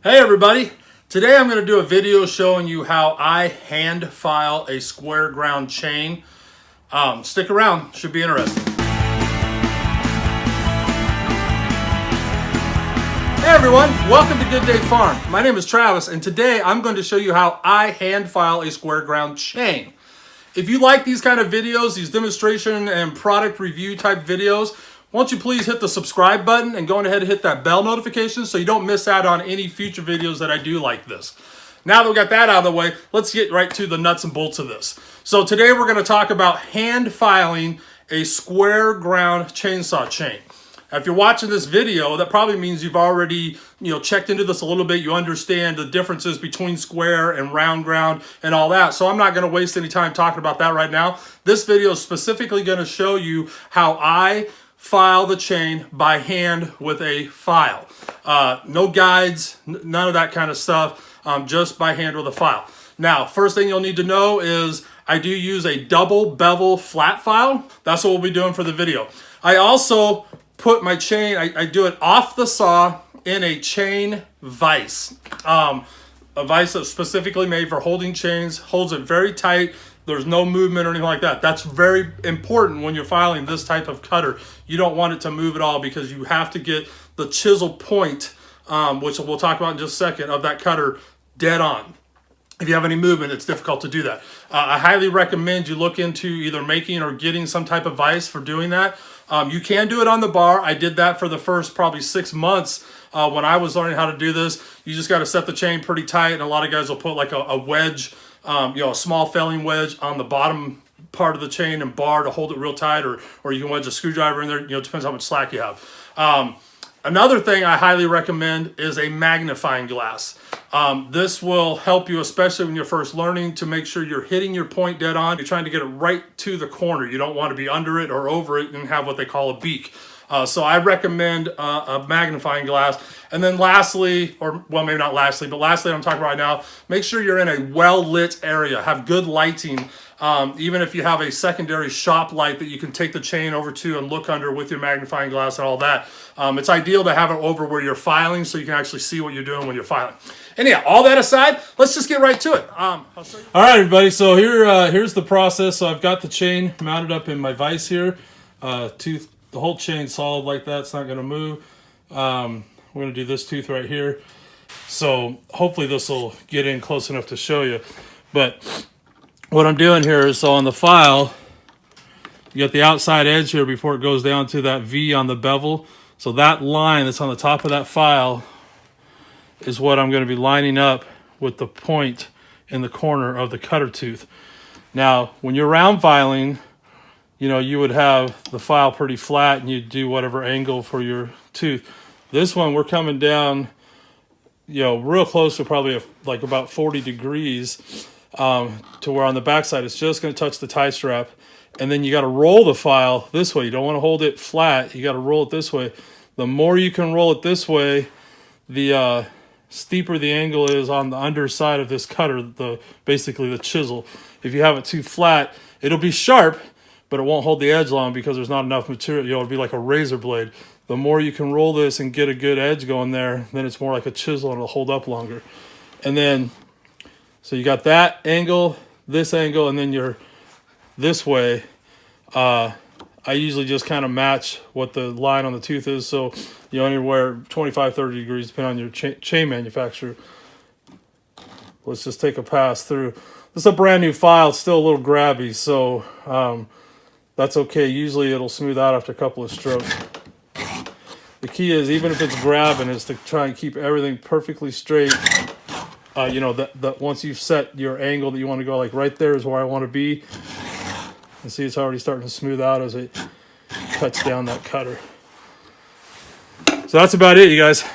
Hey everybody! Today I'm going to do a video showing you how I hand file a square ground chain. Stick around, should be interesting. Hey everyone, welcome to Good Day Farm. My name is Travis and today I'm going to show you how I hand file a square ground chain. If you like these kind of videos, these demonstration and product review type videos, won't you please hit the subscribe button and go ahead and hit that bell notification so you don't miss out on any future videos that I do like this. Now that we got that out of the way, let's get right to the nuts and bolts of this. So today we're going to talk about hand filing a square ground chainsaw chain. Now, if you're watching this video, that probably means you've already, checked into this a little bit. You understand the differences between square and round ground and all that. So I'm not going to waste any time talking about that right now. This video is specifically going to show you how I file the chain by hand with a file. No guides, none of that kind of stuff, just by hand with a file. Now, first thing you'll need to know is I do use a double bevel flat file. That's what we'll be doing for the video. I also put my chain, I do it off the saw in a chain vise. A vise that's specifically made for holding chains, holds it very tight. There's no movement or anything like that. That's very important when you're filing this type of cutter. You don't want it to move at all because you have to get the chisel point, which we'll talk about in just a second, of that cutter dead on. If you have any movement, it's difficult to do that. I highly recommend you look into either making or getting some type of vise for doing that. You can do it on the bar. I did that for the first probably 6 months when I was learning how to do this. You just got to set the chain pretty tight, and a lot of guys will put like a wedge, a small felling wedge on the bottom part of the chain and bar to hold it real tight, or you can wedge a screwdriver in there. It depends how much slack you have. Another thing I highly recommend is a magnifying glass. This will help you, especially when you're first learning, to make sure you're hitting your point dead on. You're trying to get it right to the corner. You don't want to be under it or over it and have what they call a beak. So I recommend a magnifying glass. And then lastly, or well, maybe not lastly, but lastly I'm talking about right now, make sure you're in a well-lit area. Have good lighting. Even if you have a secondary shop light that you can take the chain over to and look under with your magnifying glass and all that. It's ideal to have it over where you're filing so you can actually see what you're doing when you're filing. Anyhow, all that aside, let's just get right to it. All right, everybody, so here's the process. So I've got the chain mounted up in my vise here. Tooth, the whole chain solid like that. It's not going to move. We're going to do this tooth right here. So hopefully this will get in close enough to show you. But what I'm doing here is, so on the file, you got the outside edge here before it goes down to that V on the bevel. So that line that's on the top of that file is what I'm going to be lining up with the point in the corner of the cutter tooth. Now, when you're round filing, you would have the file pretty flat and you'd do whatever angle for your tooth. This one, we're coming down, real close to probably like about 40 degrees. To where on the backside it's just going to touch the tie strap, and then you got to roll the file this way. You don't want to hold it flat. You got to roll it this way. The more you can roll it this way, the steeper the angle is on the underside of this cutter, basically the chisel. If you have it too flat, it'll be sharp, but it won't hold the edge long because there's not enough material. It'll be like a razor blade. The more you can roll this and get a good edge going there, then it's more like a chisel and it'll hold up longer. And then so you got that angle, this angle, and then you're this way. I usually just kind of match what the line on the tooth is. So, anywhere 25, 30 degrees, depending on your chain manufacturer. Let's just take a pass through. This is a brand new file. It's still a little grabby, so that's okay. Usually it'll smooth out after a couple of strokes. The key is, even if it's grabbing, is to try and keep everything perfectly straight. That once you've set your angle that you want to go, like right there is where I want to be. And see, it's already starting to smooth out as it cuts down that cutter. So that's about it, you guys.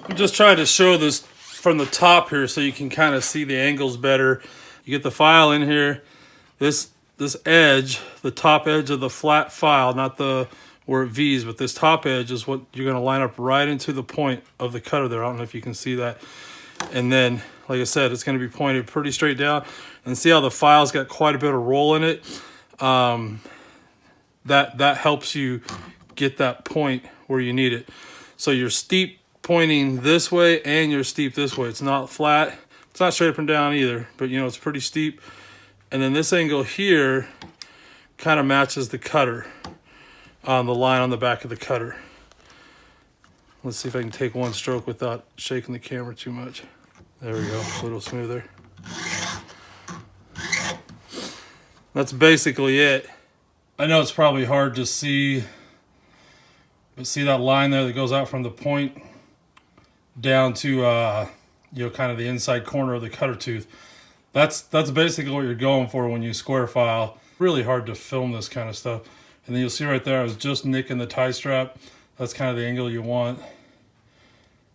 I'm just trying to show this from the top here so you can kind of see the angles better. You get the file in here. This edge, the top edge of the flat file, not the where it V's, but this top edge is what you're going to line up right into the point of the cutter there. I don't know if you can see that. And then, like I said, it's going to be pointed pretty straight down. And see how the file's got quite a bit of roll in it? That helps you get that point where you need it. So your steep pointing this way and your steep this way. It's not flat. It's not straight up and down either, but you know, it's pretty steep. And then this angle here kind of matches the cutter on the line on the back of the cutter. Let's see if I can take one stroke without shaking the camera too much. There we go, a little smoother. That's basically it. I know it's probably hard to see, but see that line there that goes out from the point down to you know, kind of the inside corner of the cutter tooth. That's basically what you're going for when you square file. Really hard to film this kind of stuff. And then you'll see right there, I was just nicking the tie strap. That's kind of the angle you want.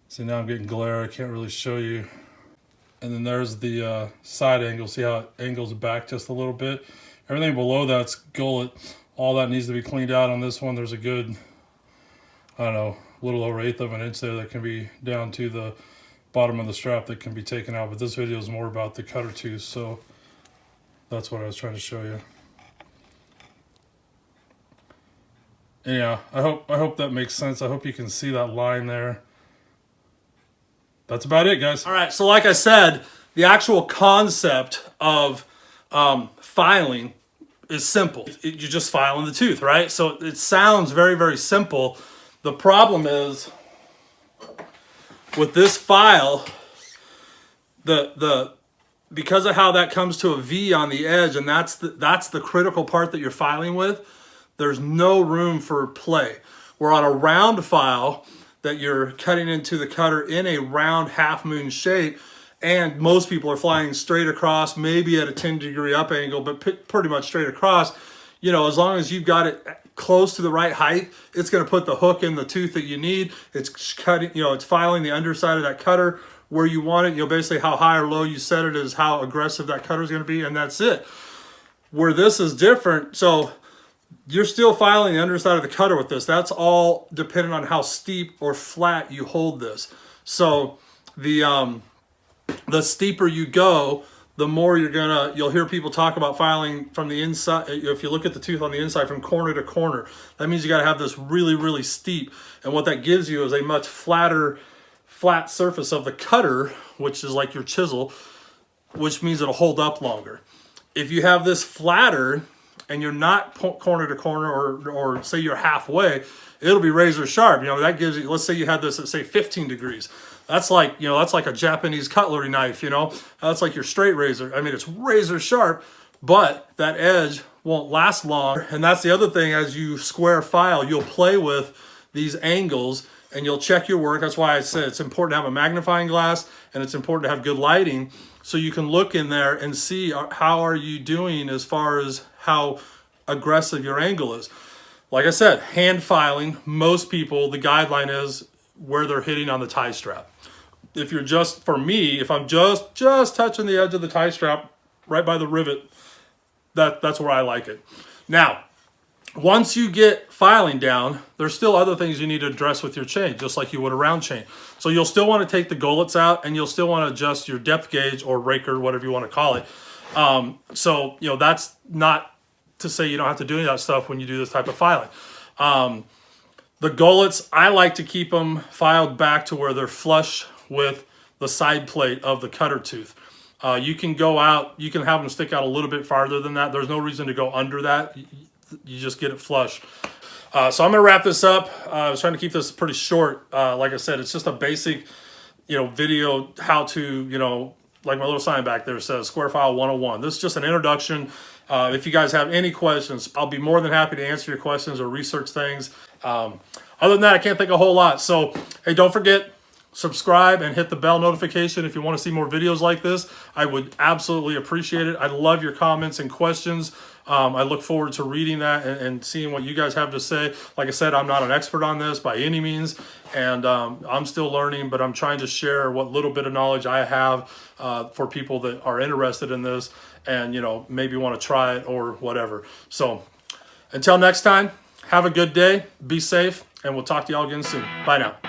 See, now I'm getting glare, I can't really show you. And then there's the side angle. See how it angles back just a little bit? Everything below that's gullet. All that needs to be cleaned out on this one. There's a good, I don't know, little over 1/8 of an inch there that can be down to the bottom of the strap that can be taken out. But this video is more about the cutter tooth, so that's what I was trying to show you. And yeah, I hope that makes sense. I hope you can see that line there. That's about it, guys. All right, so like I said, the actual concept of filing is simple. You're just filing the tooth, right? So it sounds very, very simple. The problem is with this file, because of how that comes to a V on the edge, and that's the critical part that you're filing with, there's no room for play. Where on a round file that you're cutting into the cutter in a round half moon shape, and most people are flying straight across, maybe at a 10-degree up angle, but pretty much straight across. You know, as long as you've got it close to the right height, it's going to put the hook in the tooth that you need. It's cutting, you know, it's filing the underside of that cutter where you want it. You know, basically how high or low you set it is how aggressive that cutter is going to be, and that's it. Where this is different, so you're still filing the underside of the cutter with this. That's all dependent on how steep or flat you hold this. So the steeper you go, the more you'll hear people talk about filing from the inside. If you look at the tooth on the inside from corner to corner, that means you got to have this really, really steep. And what that gives you is a much flat surface of the cutter, which is like your chisel, which means it'll hold up longer. If you have this flatter, and you're not corner to corner, or say you're halfway, it'll be razor sharp. You know, that gives you, let's say you had this at say 15 degrees. That's like, you know, that's like a Japanese cutlery knife, you know. That's like your straight razor. I mean, it's razor sharp, but that edge won't last long. And that's the other thing, as you square file, you'll play with these angles and you'll check your work. That's why I said it's important to have a magnifying glass, and it's important to have good lighting so you can look in there and see how are you doing as far as how aggressive your angle is. Like I said, hand filing, most people, the guideline is where they're hitting on the tie strap. If you're just, for me, if I'm just touching the edge of the tie strap right by the rivet, that's where I like it. Now, once you get filing down, there's still other things you need to address with your chain, just like you would a round chain. So you'll still want to take the gullets out, and you'll still want to adjust your depth gauge or raker, whatever you want to call it. So, you know, that's not to say you don't have to do any of that stuff when you do this type of filing. The gullets, I like to keep them filed back to where they're flush with the side plate of the cutter tooth. You can go out, you can have them stick out a little bit farther than that. There's no reason to go under that. You just get it flush. So I'm gonna wrap this up. I was trying to keep this pretty short. Like I said, it's just a basic, you know, video how to, you know, like my little sign back there says, Square File 101. This is just an introduction. If you guys have any questions, I'll be more than happy to answer your questions or research things. Other than that, I can't think a whole lot. So, hey, don't forget, subscribe and hit the bell notification if you want to see more videos like this. I would absolutely appreciate it. I love your comments and questions. I look forward to reading that and seeing what you guys have to say. Like I said, I'm not an expert on this by any means, and I'm still learning, but I'm trying to share what little bit of knowledge I have for people that are interested in this and, you know, maybe want to try it or whatever. So until next time, have a good day, be safe, and we'll talk to y'all again soon. Bye now.